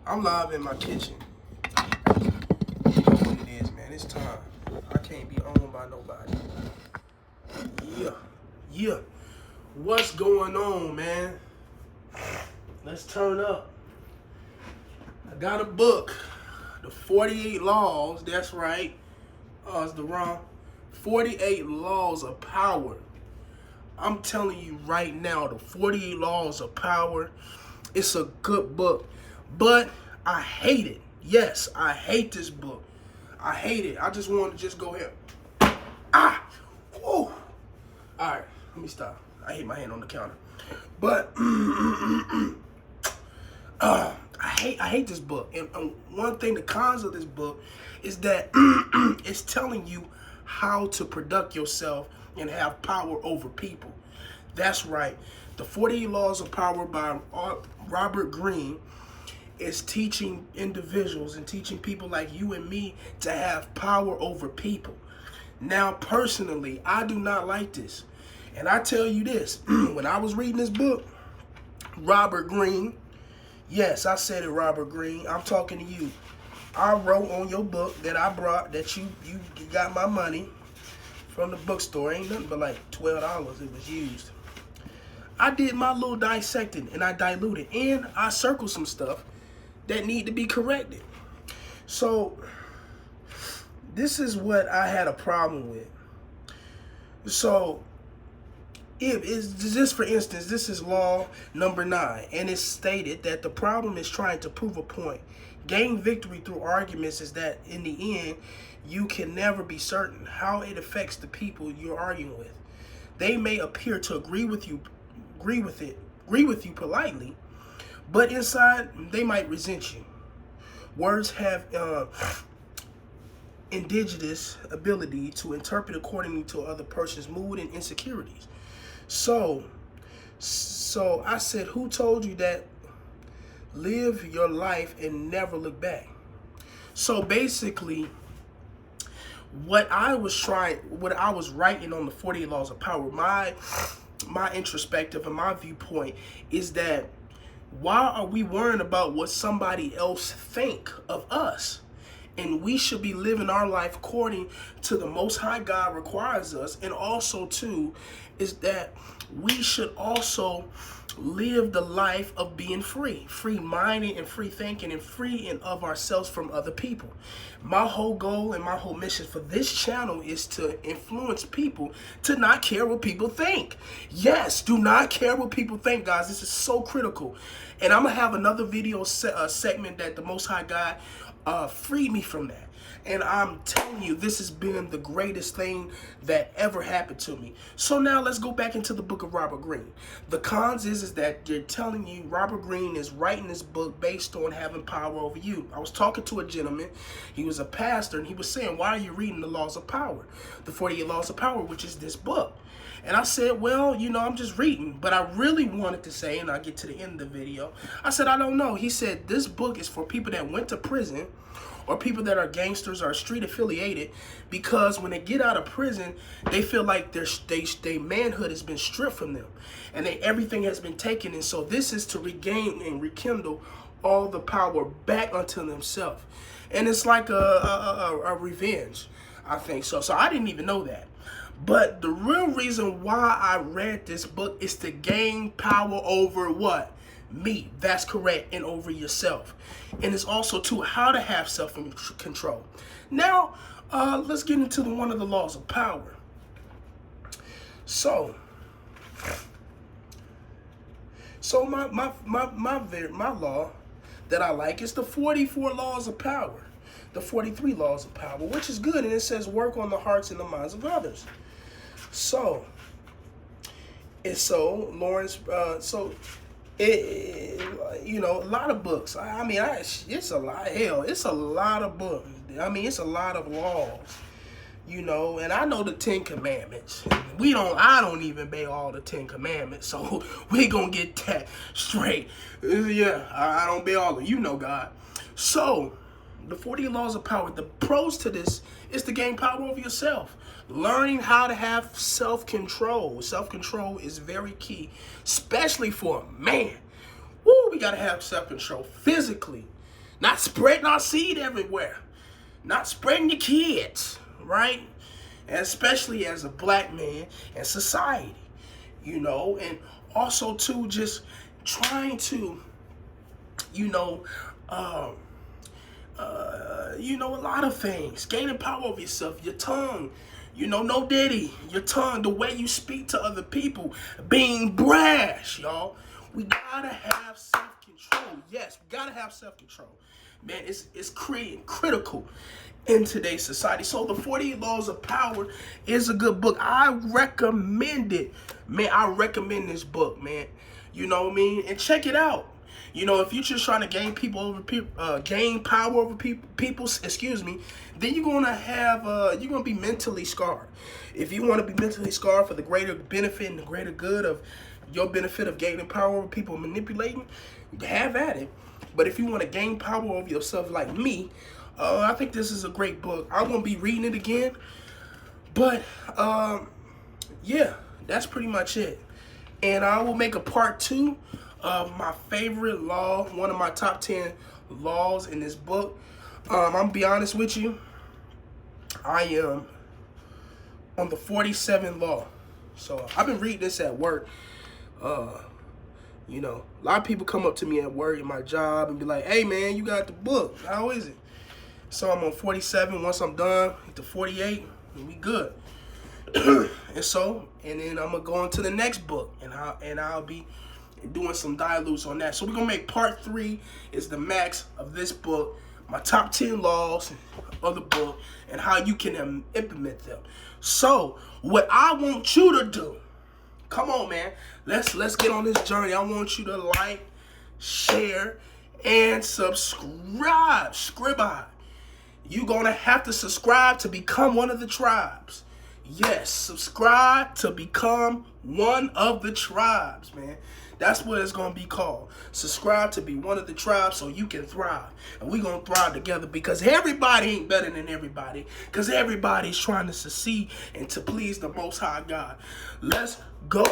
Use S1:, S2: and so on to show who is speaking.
S1: I'm live in my kitchen. You know what it is, man. It's time. I can't be owned by nobody. Yeah. Yeah. What's going on, man? Let's turn up. I got a book. The 48 Laws. That's right. Oh, it's the wrong. 48 Laws of Power. I'm telling you right now, the 48 Laws of Power, it's a good book. But I hate it. Yes, I hate this book. I hate it. I just want to just go here. Ah! Whoa! Alright, let me stop. I hit my hand on the counter. But I hate this book. And one thing, the cons of this book is that it's telling you how to product yourself and have power over people. That's right. The 48 Laws of Power by Robert Greene is teaching individuals and teaching people like you and me to have power over people. Now, personally, I do not like this. And I tell you this, when I was reading this book, Robert Greene, yes, I said it, Robert Greene, I'm talking to you. I wrote on your book that I brought, that you got my money from the bookstore. Ain't nothing but like $12 it was used. I did my little dissecting and I diluted and I circled some stuff that need to be corrected. So this is what I had a problem with. So if is just for instance, this is law number 9, and it's stated that the problem is trying to prove a point. Gain victory through arguments is that in the end, you can never be certain how it affects the people you're arguing with. They may appear to agree with you politely, but inside they might resent you. Words have indigenous ability to interpret accordingly to other person's mood and insecurities. So I said, who told you that? Live your life and never look back. So basically, what I was writing on the 48 Laws of Power, my introspective and my viewpoint is that why are we worrying about what somebody else think of us? And we should be living our life according to the Most High God requires us. And also, too, is that we should also live the life of being free-minded and free thinking and free and of ourselves from other people. My whole goal and my whole mission for this channel is to influence people to not care what people think. Yes, do not care what people think, guys. This is so critical. And I'm going to have another video segment that the Most High God freed me from that. And I'm telling you, this has been the greatest thing that ever happened to me. So now let's go back into the book of Robert Greene. The cons is that they're telling you Robert Greene is writing this book based on having power over you. I was talking to a gentleman. He was a pastor, and he was saying, why are you reading the Laws of Power? The 48 Laws of Power, which is this book. And I said, well, I'm just reading. But I really wanted to say, and I'll get to the end of the video, I said, I don't know. He said, this book is for people that went to prison or people that are gangsters or street affiliated, because when they get out of prison, they feel like their manhood has been stripped from them and everything has been taken. And so this is to regain and rekindle all the power back unto themselves. And it's like a revenge, I think so. So I didn't even know that. But the real reason why I read this book is to gain power over what? Me. That's correct. And over yourself. And it's also to how to have self-control. Now, let's get into one of the laws of power. So my law that I like is the 44 laws of power. The 43 laws of power, which is good. And it says work on the hearts and the minds of others. So, Lawrence, a lot of books. It's a lot. Hell, it's a lot of books. It's a lot of laws. And I know the 10 Commandments. I don't even obey all the 10 Commandments, so we gonna get that straight. Yeah, I don't obey all of God. So, the 48 Laws of Power, the pros to this is to gain power over yourself. Learning how to have self-control. Self-control is very key, especially for a man. Woo, we got to have self-control physically. Not spreading our seed everywhere. Not spreading your kids, right? And especially as a black man in society, you know, and also too just trying to, you know, a lot of things. Gaining power over yourself, your tongue, you know, no diddy, your tongue, the way you speak to other people, being brash, y'all. We gotta have self-control. Yes, we gotta have self-control. Man, it's critical in today's society. So the 48 Laws of Power is a good book. I recommend it. Man, I recommend this book, man. You know what I mean? And check it out. You know, if you're just trying to gain gain power over people, then you're gonna be mentally scarred. If you want to be mentally scarred for the greater benefit and the greater good of your benefit of gaining power over people manipulating, have at it. But if you want to gain power over yourself like me, I think this is a great book. I won't be reading it again, but yeah, that's pretty much it. And I will make a part 2 of my favorite law, one of my top 10 laws in this book. I'm gonna be honest with you, I am on the 47th law. So I've been reading this at work. You know, a lot of people come up to me at work in my job and be like, hey man, you got the book, how is it? So I'm on 47. Once I'm done with the 48, we good. and then I'm gonna go into the next book, and I'll be doing some dilutes on that. So we're gonna make part 3 is the max of this book, my top 10 laws of the book, and how you can implement them. So what I want you to do, come on, man, let's get on this journey. I want you to like, share, and subscribe. You're gonna have to subscribe to become one of the tribes. Yes, subscribe to become one of the tribes, man. That's what it's going to be called. Subscribe to be one of the tribes so you can thrive. And we're going to thrive together because everybody ain't better than everybody. Because everybody's trying to succeed and to please the Most High God. Let's go.